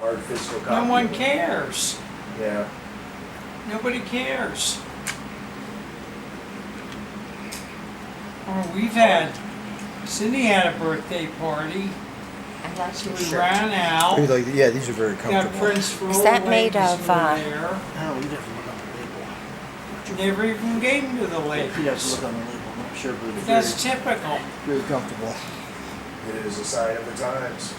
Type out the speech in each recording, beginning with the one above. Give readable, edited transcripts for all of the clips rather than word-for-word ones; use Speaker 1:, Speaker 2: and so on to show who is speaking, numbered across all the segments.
Speaker 1: hard physical copy.
Speaker 2: No one cares.
Speaker 1: Yeah.
Speaker 2: Nobody cares. Or we've had, Cindy had a birthday party.
Speaker 3: I like
Speaker 2: So
Speaker 3: your
Speaker 2: we
Speaker 3: shirt.
Speaker 2: ran out.
Speaker 4: Like, yeah, these are very
Speaker 2: Got
Speaker 4: comfortable.
Speaker 2: Prince for
Speaker 3: Is
Speaker 2: old
Speaker 3: that made
Speaker 2: ladies
Speaker 3: of,
Speaker 2: were there.
Speaker 5: Oh, you have to look on the label.
Speaker 2: Never even gave them to the
Speaker 5: You have to
Speaker 2: ladies.
Speaker 5: look on the label. I'm not sure, but it's
Speaker 2: That's
Speaker 5: very,
Speaker 2: typical.
Speaker 5: very comfortable.
Speaker 1: It is a sign of the times.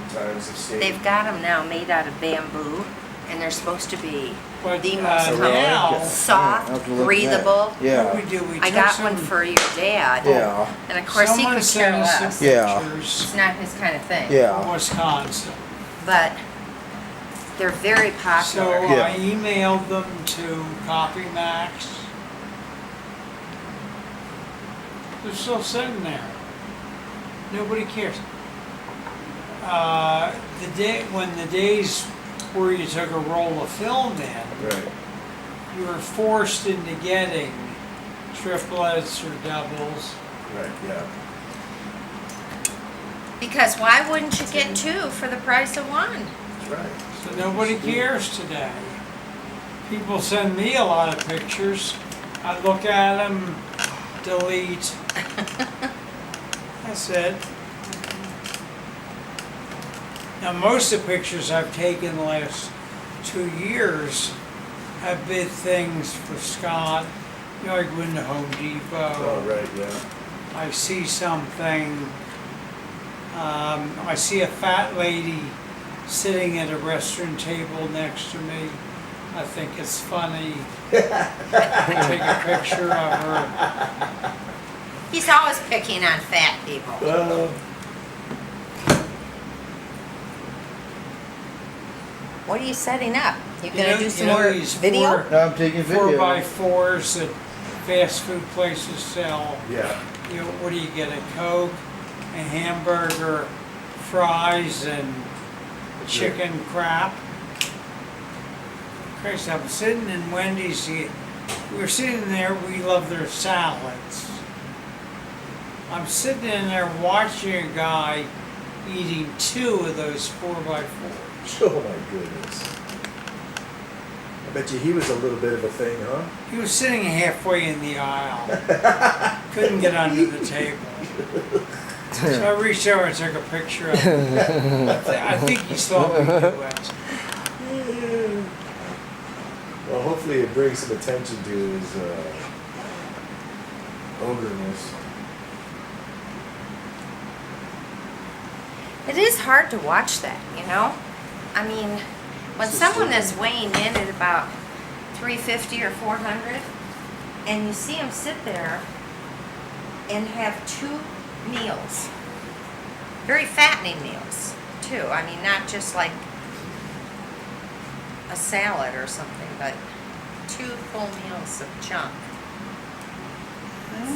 Speaker 1: The times have stayed.
Speaker 3: They've got them now made out of bamboo, and they're supposed to be
Speaker 2: But
Speaker 3: the most
Speaker 2: now,
Speaker 4: I'll
Speaker 3: soft,
Speaker 4: have to look at that.
Speaker 3: breathable.
Speaker 2: what
Speaker 4: Yeah,
Speaker 2: we do, we
Speaker 3: I
Speaker 2: took
Speaker 3: got
Speaker 2: some,
Speaker 3: one for your dad,
Speaker 4: yeah,
Speaker 3: and of course he
Speaker 2: someone
Speaker 3: could
Speaker 2: sent
Speaker 3: care
Speaker 2: us
Speaker 3: less.
Speaker 2: some
Speaker 4: Yeah.
Speaker 2: pictures
Speaker 3: It's not his kind of thing,
Speaker 4: yeah.
Speaker 2: from Wisconsin.
Speaker 3: but they're very
Speaker 2: So
Speaker 3: popular.
Speaker 4: Yeah.
Speaker 2: I emailed them to CopyMax. They're still sitting there. Nobody cares. When the days where you took a roll of film in,
Speaker 1: Right.
Speaker 2: you were forced into getting triplets or doubles.
Speaker 1: Right. Yeah.
Speaker 3: Because why wouldn't you get two for the price of one?
Speaker 1: That's right.
Speaker 2: So nobody cares today. People send me a lot of pictures. I look at them, delete. That's it. Now, most of the pictures I've taken the last 2 years have been things for Scott. You know, I go into Home Depot.
Speaker 1: Oh, right. Yeah.
Speaker 2: I see something, I see a fat lady sitting at a restaurant table next to me. I think it's funny. I take a picture of her.
Speaker 3: He's always picking on fat people. What are you setting up? You gonna do some more
Speaker 2: these
Speaker 3: video?
Speaker 4: No, I'm taking video.
Speaker 2: 4x4s that fast food places sell.
Speaker 1: Yeah.
Speaker 2: You know, what do you get? A Coke, a hamburger, fries, and chicken crap. Christ, I'm sitting in Wendy's. We're sitting there. We love their salads. I'm sitting in there watching a guy eating 2 of those 4x4s.
Speaker 1: Oh my goodness. I bet you he was a little bit of a thing, huh?
Speaker 2: He was sitting halfway in the aisle. Couldn't get under the table. So I reached over and took a picture of him. I think he saw me do it.
Speaker 1: Well, hopefully it brings some attention to his ogreness.
Speaker 3: It is hard to watch that, you know? I mean, when
Speaker 1: This is
Speaker 3: someone
Speaker 1: true.
Speaker 3: is weighing in at about 350 or 400, and you see them sit there and have 2 meals, very fattening meals, too. I mean, not just like a salad or something, but 2 full meals of junk.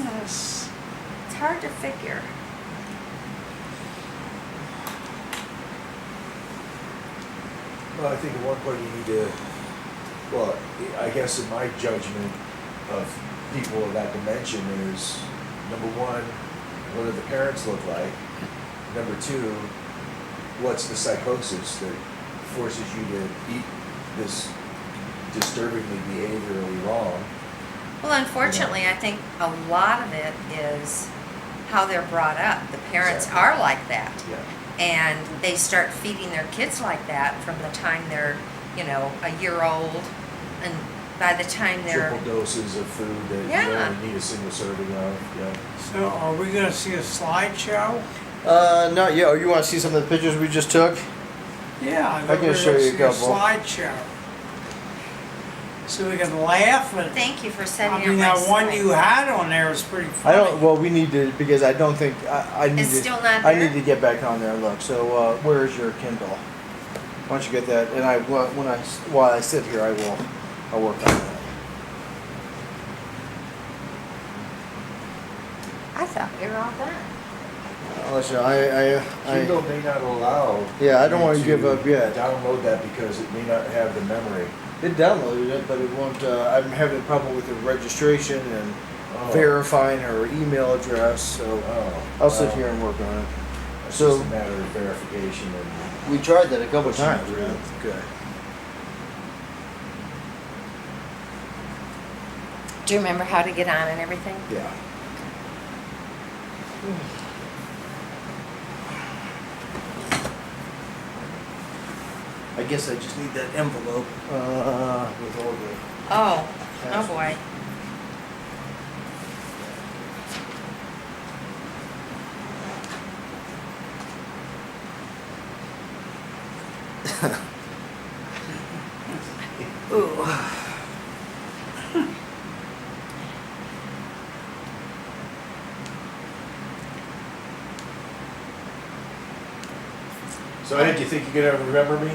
Speaker 2: Yes.
Speaker 3: It's hard to figure.
Speaker 1: Well, I think at one point you need to, well, I guess in my judgment of people of that dimension is, number one, what do the parents look like? Number two, what's the psychosis that forces you to eat this disturbingly behaviorally wrong?
Speaker 3: Well, unfortunately, I think a lot of it is how they're brought up. The parents
Speaker 1: Exactly.
Speaker 3: are like that.
Speaker 1: Yeah.
Speaker 3: And they start feeding their kids like that from the time they're, you know, a year old. And by the time they're,
Speaker 1: Triple doses of food that
Speaker 3: Yeah.
Speaker 1: you only need a single serving of, yeah.
Speaker 2: So are we gonna see a slideshow?
Speaker 4: Not yet. Oh, you want to see some of the pictures we just took?
Speaker 2: Yeah, I
Speaker 4: I
Speaker 2: thought
Speaker 4: can
Speaker 2: we were
Speaker 4: show
Speaker 2: gonna
Speaker 4: you a
Speaker 2: see
Speaker 4: couple.
Speaker 2: slideshow. So we can laugh and,
Speaker 3: thank you for setting
Speaker 2: I
Speaker 3: up
Speaker 2: mean,
Speaker 3: my
Speaker 2: that one
Speaker 3: slide.
Speaker 2: you had on there was pretty
Speaker 4: I
Speaker 2: funny.
Speaker 4: don't. Well, we need to because I don't think I need
Speaker 3: It's
Speaker 4: to.
Speaker 3: still not
Speaker 4: I
Speaker 3: there?
Speaker 4: need to get back on there and look. So where's your Kindle? Why don't you get that? And while I sit here, I'll work on that.
Speaker 3: I thought we were all done.
Speaker 4: Listen,
Speaker 1: Kindle may not allow.
Speaker 4: Yeah, I don't
Speaker 1: you
Speaker 4: want to give up yet.
Speaker 1: Download that because it may not have the memory.
Speaker 4: It downloaded it, but it won't. I'm having a problem with the registration and
Speaker 1: Oh.
Speaker 4: verifying her email address. So
Speaker 1: Oh.
Speaker 4: I'll sit
Speaker 1: well,
Speaker 4: here and work on it.
Speaker 1: It's
Speaker 4: So-
Speaker 1: just a matter of verification and,
Speaker 4: We tried that a couple
Speaker 1: Pushing
Speaker 4: times.
Speaker 1: it through.
Speaker 4: Good.
Speaker 3: Do you remember how to get on and everything?
Speaker 1: yeah.
Speaker 4: I guess I just need that envelope, with all the.
Speaker 3: Oh boy.
Speaker 4: Ooh.
Speaker 1: So Ed, you think you're gonna remember me?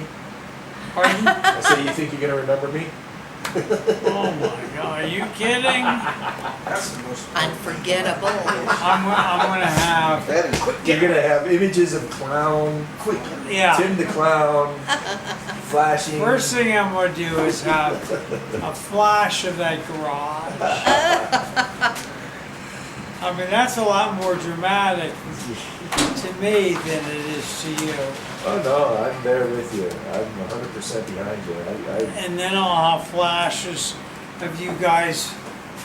Speaker 2: Pardon?
Speaker 1: I said, you think you're gonna remember me?
Speaker 2: Oh my God, are you kidding?
Speaker 5: That's the most.
Speaker 3: Unforgettable.
Speaker 2: I'm gonna have,
Speaker 5: That is.
Speaker 1: You're gonna have images of clown,
Speaker 2: yeah.
Speaker 1: Tim the Clown, flashing.
Speaker 2: First thing I'm gonna do is have a flash of that garage. I mean, that's a lot more dramatic to me than it is to you.
Speaker 1: Oh no, I'm there with you. I'm 100% behind you.
Speaker 2: And then I'll have flashes of you guys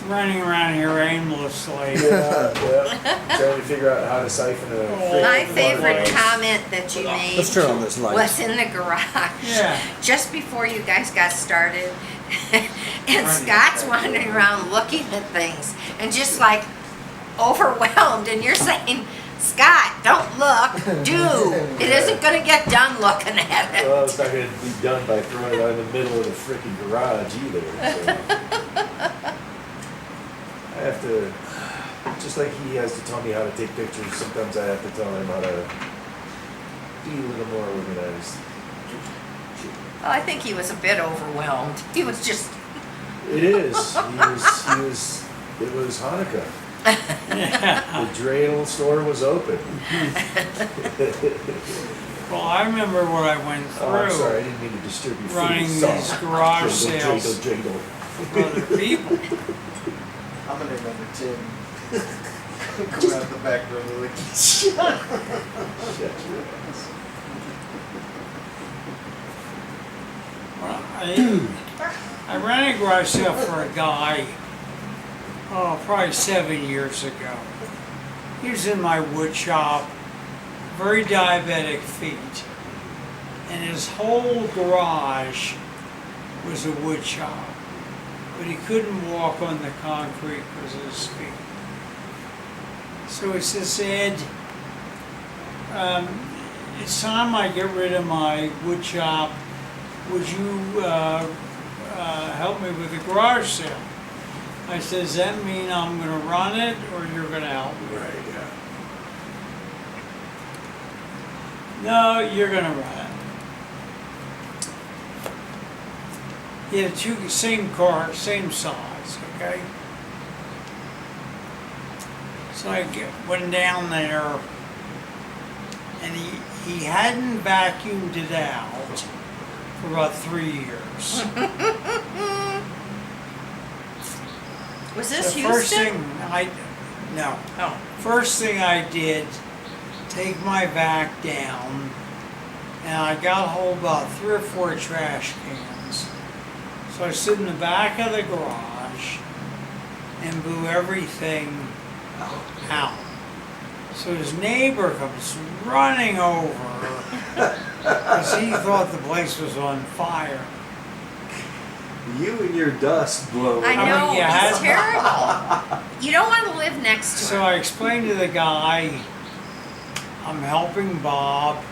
Speaker 2: running around here aimlessly.
Speaker 1: Yeah. Trying to figure out how to siphon a freaking
Speaker 3: My favorite
Speaker 1: waterways.
Speaker 3: comment that you made
Speaker 5: Let's turn on this light.
Speaker 3: was in the garage.
Speaker 2: Yeah.
Speaker 3: Just before you guys got started. And Scott's wandering around looking at things and just like overwhelmed. And you're saying, Scott, don't look, do. It isn't gonna get done looking at it.
Speaker 1: Well, it's not gonna be done by throwing it out in the middle of the freaking garage either. So. I have to, just like he has to tell me how to take pictures, sometimes I have to tell him how to be a little more organized.
Speaker 3: Well, I think he was a bit overwhelmed. He was just,
Speaker 1: It is. It was Hanukkah.
Speaker 2: Yeah.
Speaker 1: The dreidel store was open.
Speaker 2: Well, I remember what I went
Speaker 1: Oh, I'm sorry, I
Speaker 2: through
Speaker 1: didn't mean to disturb your
Speaker 2: running
Speaker 1: food.
Speaker 2: these
Speaker 1: Sorry.
Speaker 2: garage
Speaker 1: Dreidel,
Speaker 2: sales
Speaker 1: dreidel,
Speaker 2: for other people.
Speaker 5: I'm gonna remember Tim. Go out the back door, like,
Speaker 1: dreidel. Shut your ass.
Speaker 2: Well, I ran a garage sale for a guy, probably 7 years ago. He was in my wood shop, very diabetic feet, and his whole garage was a wood shop, but he couldn't walk on the concrete because of his feet. So he says, Ed, it's time I get rid of my wood shop. Would you help me with the garage sale? I said, does that mean I'm gonna run it or you're gonna help me?
Speaker 1: Right, yeah.
Speaker 2: No, you're gonna run it. He had two, same car, same size, okay? So I went down there and he hadn't vacuumed it out for about 3 years.
Speaker 3: was this
Speaker 2: The first
Speaker 3: Houston?
Speaker 2: thing no.
Speaker 3: Oh.
Speaker 2: First thing I did, take my vac down, and I got hold of about 3 or 4 trash cans. So I stood in the back of the garage and blew everything out. So his neighbor comes running over because he thought the place was on fire.
Speaker 1: You and your dust blowing.
Speaker 3: I
Speaker 2: I mean,
Speaker 3: know,
Speaker 2: you
Speaker 3: it's
Speaker 2: had-
Speaker 3: terrible. You don't want to live next to
Speaker 2: So
Speaker 3: him.
Speaker 2: I explained to the guy, I'm helping Bob.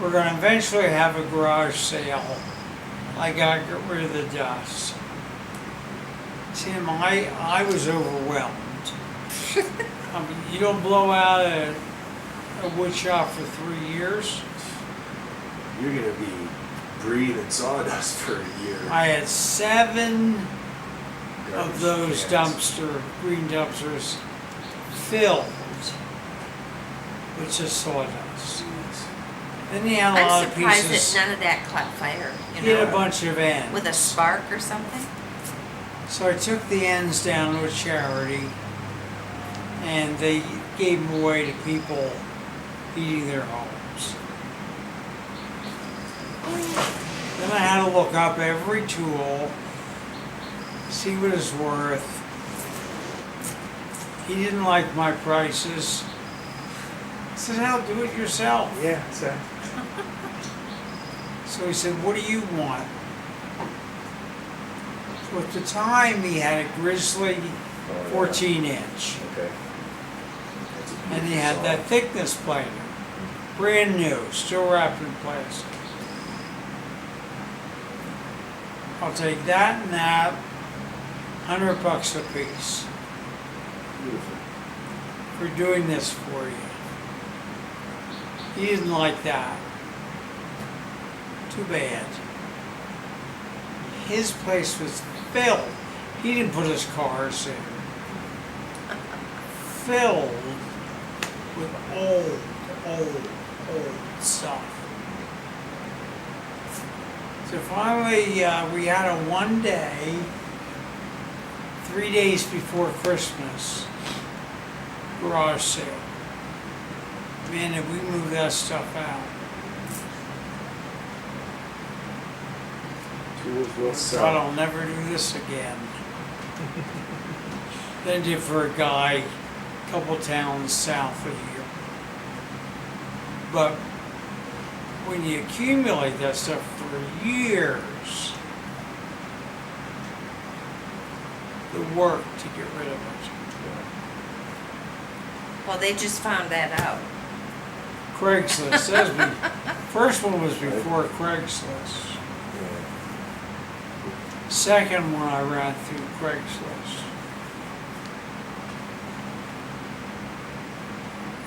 Speaker 2: We're gonna eventually have a garage sale. I gotta get rid of the dust. Tim, I was overwhelmed. I mean, you don't blow out a wood shop for 3 years.
Speaker 1: You're gonna be breathing sawdust for a year.
Speaker 2: I had 7 of
Speaker 1: Garbage
Speaker 2: those
Speaker 1: cans.
Speaker 2: green dumpsters filled with just sawdust. Then he had a lot
Speaker 3: I'm
Speaker 2: of
Speaker 3: surprised
Speaker 2: pieces.
Speaker 3: that none of that caught fire, you
Speaker 2: He had a
Speaker 3: know,
Speaker 2: bunch of ends.
Speaker 3: with a spark or something.
Speaker 2: So I took the ends down to a charity, and they gave them away to people heating their homes. Then I had to look up every tool, see what it's worth. He didn't like my prices. I said, hell, do it yourself.
Speaker 1: Yeah, so.
Speaker 2: So he said, what do you want? So at the time, he had a Grizzly 14-inch.
Speaker 1: Okay.
Speaker 2: And he had that thickness planer. Brand new, still wrapped in plastic. I'll take that and that, $100 a piece
Speaker 1: Beautiful.
Speaker 2: for doing this for you. He didn't like that. Too bad. His place was filled. He didn't put his cars in. Filled with old stuff. So finally, we had a 1 day, 3 days before Christmas, garage sale. Man, did we move that stuff out.
Speaker 1: Tools will
Speaker 2: God,
Speaker 1: sell.
Speaker 2: I'll never do this again. Then did for a guy a couple towns south of here. But when you accumulate that stuff for years, the work to get rid of it.
Speaker 3: Well, they just found that out.
Speaker 2: Craigslist says first one was before Craigslist.
Speaker 1: Yeah.
Speaker 2: Second one I ran through Craigslist.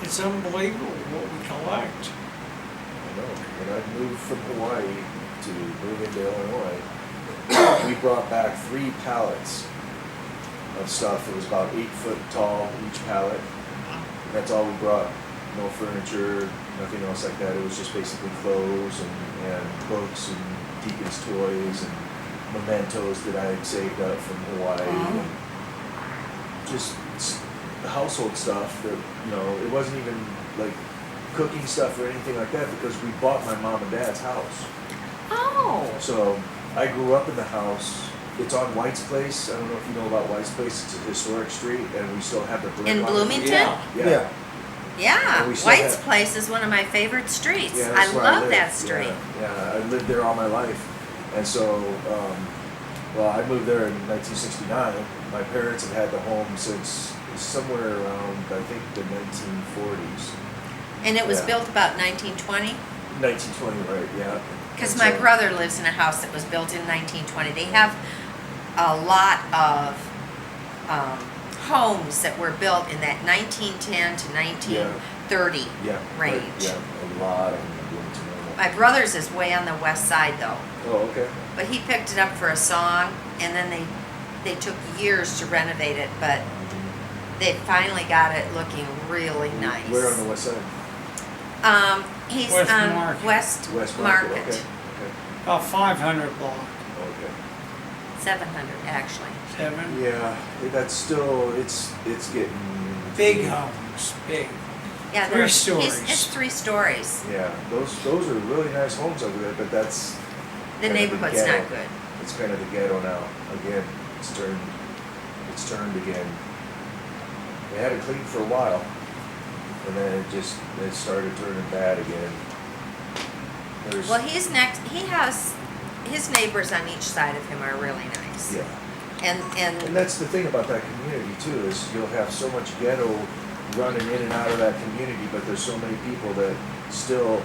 Speaker 2: It's unbelievable what we collect.
Speaker 1: I know. When I moved from Hawaii to move into Illinois, we brought back 3 pallets of stuff. It was about 8 foot tall each pallet. That's all we brought. No furniture, nothing else like that. It was just basically clothes and books and Deacon's toys and mementos that I had saved up from Hawaii. And just household stuff that, you know, it wasn't even like cooking stuff or anything like that because we bought my mom and dad's house.
Speaker 3: Oh.
Speaker 1: So I grew up in the house. It's on White's Place. I don't know if you know about White's Place. It's a historic street, and we still have the brick
Speaker 3: In
Speaker 1: on it.
Speaker 3: Bloomington?
Speaker 1: Yeah.
Speaker 3: Yeah,
Speaker 1: And we still
Speaker 3: White's
Speaker 1: have-
Speaker 3: Place is one of my favorite streets.
Speaker 1: Yeah,
Speaker 3: I
Speaker 1: that's where I
Speaker 3: love
Speaker 1: live.
Speaker 3: that street.
Speaker 1: Yeah, I lived there all my life, and so, well, I moved there in 1969. My parents have had the home since somewhere around, I think, the 1940s.
Speaker 3: And it was
Speaker 1: Yeah.
Speaker 3: built about 1920?
Speaker 1: 1920, right? Yeah.
Speaker 3: Because
Speaker 1: And
Speaker 3: my
Speaker 1: so-
Speaker 3: brother lives in a house that was built in 1920. They have a lot of homes that were built in that 1910 to 1930
Speaker 1: Yeah.
Speaker 3: range.
Speaker 1: Right, yeah, a lot of them in Bloomington.
Speaker 3: My brother's is way on the west side though.
Speaker 1: Oh, okay.
Speaker 3: But he picked it up for a song and then they took years to renovate it, but they finally got it looking really nice.
Speaker 1: Where on the west side?
Speaker 3: He's
Speaker 2: West
Speaker 3: on
Speaker 2: Market.
Speaker 3: West
Speaker 1: West
Speaker 3: Market.
Speaker 1: Okay. Okay.
Speaker 2: About 500 block.
Speaker 1: Okay.
Speaker 3: 700 actually.
Speaker 2: 7.
Speaker 1: Yeah, that's still it's getting
Speaker 2: Big homes, big.
Speaker 3: Yeah,
Speaker 2: 3
Speaker 3: there's-
Speaker 2: stories.
Speaker 3: It's 3 stories.
Speaker 1: Yeah, those are really nice homes over there, but that's
Speaker 3: The
Speaker 1: kind of
Speaker 3: neighborhood's
Speaker 1: ghetto.
Speaker 3: not good.
Speaker 1: It's kind of the ghetto now. Again, it's turned again. They had it clean for a while, and then it started turning bad again. There's
Speaker 3: Well, he's next. He has his neighbors on each side of him are really nice.
Speaker 1: yeah.
Speaker 3: And
Speaker 1: And that's the thing about that community too, is you'll have so much ghetto running in and out of that community, but there's so many people that still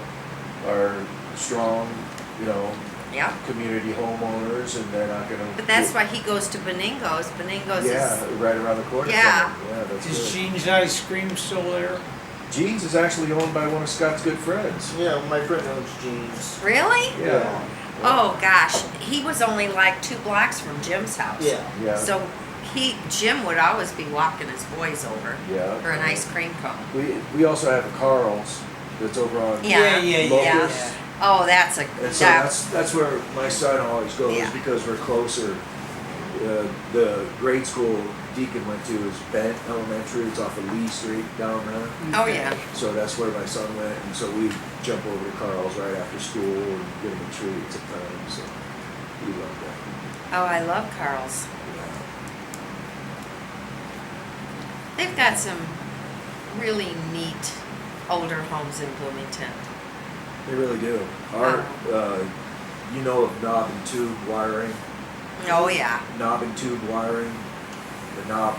Speaker 1: are strong, you know,
Speaker 3: yeah.
Speaker 1: community homeowners, and they're not gonna.
Speaker 3: But that's why he goes to Benigno's. Benigno's
Speaker 1: Yeah,
Speaker 3: is
Speaker 1: right around the corner. from
Speaker 3: Yeah.
Speaker 1: it. Yeah, that's
Speaker 2: Is
Speaker 1: good.
Speaker 2: Gene's Ice Cream still there?
Speaker 1: Jeans is actually owned by one of Scott's good friends.
Speaker 5: Yeah, my friend owns jeans.
Speaker 3: really.
Speaker 1: Yeah.
Speaker 3: Oh gosh, he was only like 2 blocks from Jim's house.
Speaker 5: Yeah.
Speaker 1: Yeah.
Speaker 3: So Jim would always be walking his boys over
Speaker 1: Yeah.
Speaker 3: for an ice cream cone.
Speaker 1: We also have a Carl's that's over on.
Speaker 3: Yeah.
Speaker 2: Yeah.
Speaker 1: Locust.
Speaker 3: Oh, that's a
Speaker 1: And so that's where my son always goes
Speaker 3: Yeah.
Speaker 1: because we're closer. The grade school Deacon went to is Bent Elementary. It's off of Lee Street down there.
Speaker 3: Oh, yeah.
Speaker 1: So that's where my son went, and so we jump over to Carl's right after school and give him a treat sometimes. So we love that.
Speaker 3: Oh, I love Carl's.
Speaker 1: Yeah.
Speaker 3: They've got some really neat older homes in Bloomington.
Speaker 1: They really do. Our, you know of knob and tube wiring?
Speaker 3: Oh, yeah,
Speaker 1: Knob and tube wiring,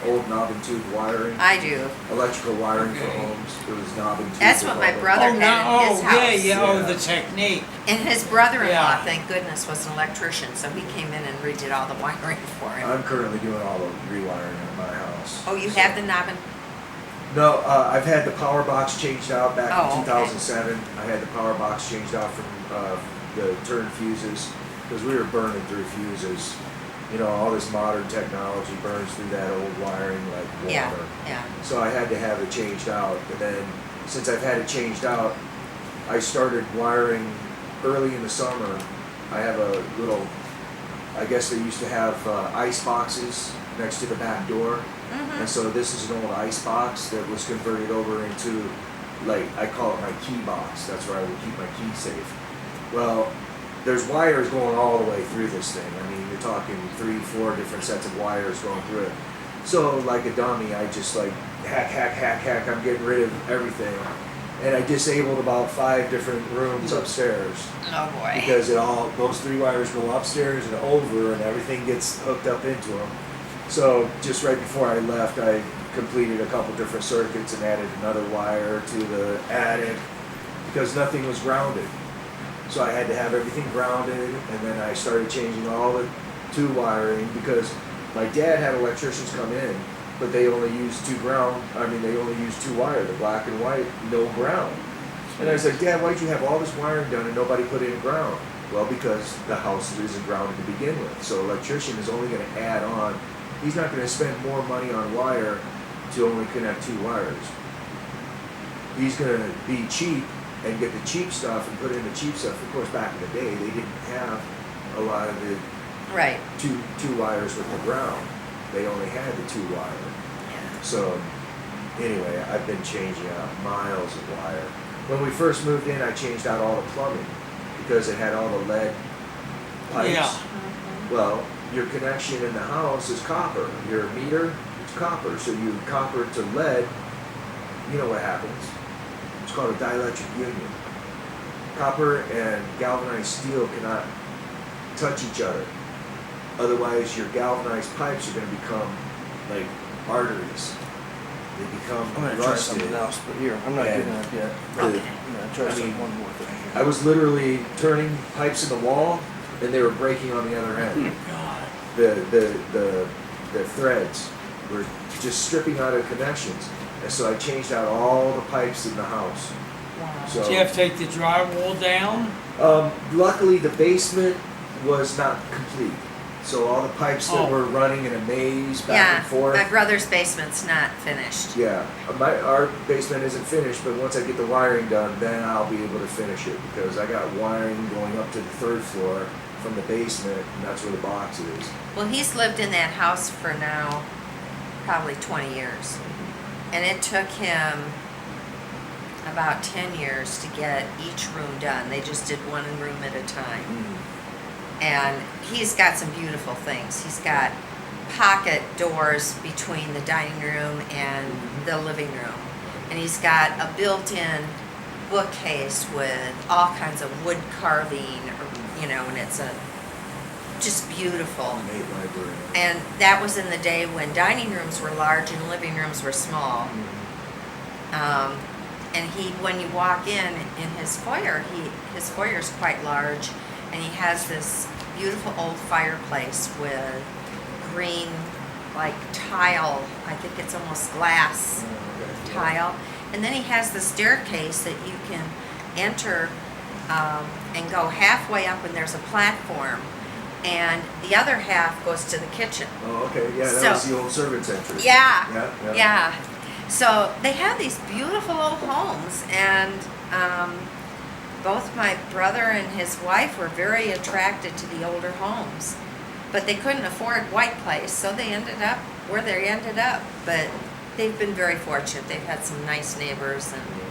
Speaker 1: old knob and tube wiring,
Speaker 3: I do.
Speaker 1: electrical wiring for
Speaker 2: Okay.
Speaker 1: homes. It was knob and tube.
Speaker 3: That's
Speaker 1: with
Speaker 3: what
Speaker 1: all
Speaker 3: my
Speaker 1: the-
Speaker 3: brother
Speaker 2: Oh,
Speaker 3: had
Speaker 2: no,
Speaker 3: in his
Speaker 2: oh,
Speaker 3: house.
Speaker 2: yeah, oh,
Speaker 1: Yeah.
Speaker 2: the technique.
Speaker 3: And his brother-in-law,
Speaker 2: Yeah.
Speaker 3: thank goodness, was an electrician, so he came in and redid all the wiring for him.
Speaker 1: I'm currently doing all the rewiring in my house.
Speaker 3: Oh, you
Speaker 1: So-
Speaker 3: have the knob and,
Speaker 1: No, I've had the power box changed out back
Speaker 3: Oh,
Speaker 1: in
Speaker 3: okay.
Speaker 1: 2007. I had the power box changed out from the turn fuses because we were burning through fuses. You know, all this modern technology burns through that old wiring like water.
Speaker 3: yeah, yeah.
Speaker 1: So I had to have it changed out. And then since I've had it changed out, I started wiring early in the summer. I have a little, I guess they used to have ice boxes next to the back door.
Speaker 3: Mm-hmm.
Speaker 1: And so this is an old ice box that was converted over into, like, I call it my key box. That's where I would keep my key safe. Well, there's wires going all the way through this thing. I mean, you're talking 3, 4 different sets of wires going through it. So like a dummy, I just like hack. I'm getting rid of everything. And I disabled about 5 different rooms upstairs.
Speaker 3: Oh, boy.
Speaker 1: Because those 3 wires go upstairs and over and everything gets hooked up into them. So just right before I left, I completed a couple different circuits and added another wire to the attic because nothing was grounded. So I had to have everything grounded, and then I started changing all the tube wiring because my dad had electricians come in, but they only used 2 wire, the black and white, no ground. And I was like, Dad, why'd you have all this wiring done and nobody put in ground? Well, because the house isn't grounded to begin with. So electrician is only going to add on. He's not going to spend more money on wire to only connect 2 wires. He's going to be cheap and get the cheap stuff and put in the cheap stuff. Of course, back in the day, they didn't have a lot of the
Speaker 3: Right.
Speaker 1: two wires with the ground. They only had the 2 wire.
Speaker 3: Yeah.
Speaker 1: So anyway, I've been changing out miles of wire. When we first moved in, I changed out all the plumbing because it had all the lead pipes.
Speaker 2: Yeah.
Speaker 1: Well, your connection in the house is copper. Your meter, it's copper. So you copper to lead, you know what happens. It's called a dielectric union. Copper and galvanized steel cannot touch each other. Otherwise, your galvanized pipes are going to become like arteries. They become
Speaker 4: I'm gonna try
Speaker 1: rusted.
Speaker 4: something else, but here, I'm not
Speaker 1: And
Speaker 4: getting it yet.
Speaker 1: the-
Speaker 4: I'm gonna try
Speaker 1: I
Speaker 4: some
Speaker 1: mean,
Speaker 4: one more thing here.
Speaker 1: I was literally turning pipes in the wall, and they were breaking on the other end.
Speaker 2: God.
Speaker 1: The threads were just stripping out of connections, and so I changed out all the pipes in the house.
Speaker 3: Wow.
Speaker 1: So
Speaker 2: Do you have to take the drywall down?
Speaker 1: luckily, the basement was not complete, so all the pipes that
Speaker 2: Oh.
Speaker 1: were running in a maze back
Speaker 3: Yeah,
Speaker 1: and forth.
Speaker 3: my brother's basement's not finished.
Speaker 1: Yeah, our basement isn't finished, but once I get the wiring done, then I'll be able to finish it because I got wiring going up to the 3rd floor from the basement, and that's where the box is.
Speaker 3: Well, he's lived in that house for now probably 20 years. And it took him about 10 years to get each room done. They just did one room at a time. And he's got some beautiful things. He's got pocket doors between the dining room and the living room. And he's got a built-in bookcase with all kinds of wood carving, and it's just beautiful.
Speaker 1: Made library.
Speaker 3: And that was in the day when dining rooms were large and living rooms were small. And when you walk in his foyer, his foyer is quite large, and he has this beautiful old fireplace with green, like tile. I think it's almost glass tile. And then he has the staircase that you can enter and go halfway up, and there's a platform. And the other half goes to the kitchen.
Speaker 1: Oh, okay, yeah, that
Speaker 3: So-
Speaker 1: was the old servant's entrance.
Speaker 3: Yeah.
Speaker 1: Yeah.
Speaker 3: Yeah. So they have these beautiful old homes, and both my brother and his wife were very attracted to the older homes, but they couldn't afford White Place, so they ended up where they ended up, but they've been very fortunate. They've had some nice neighbors and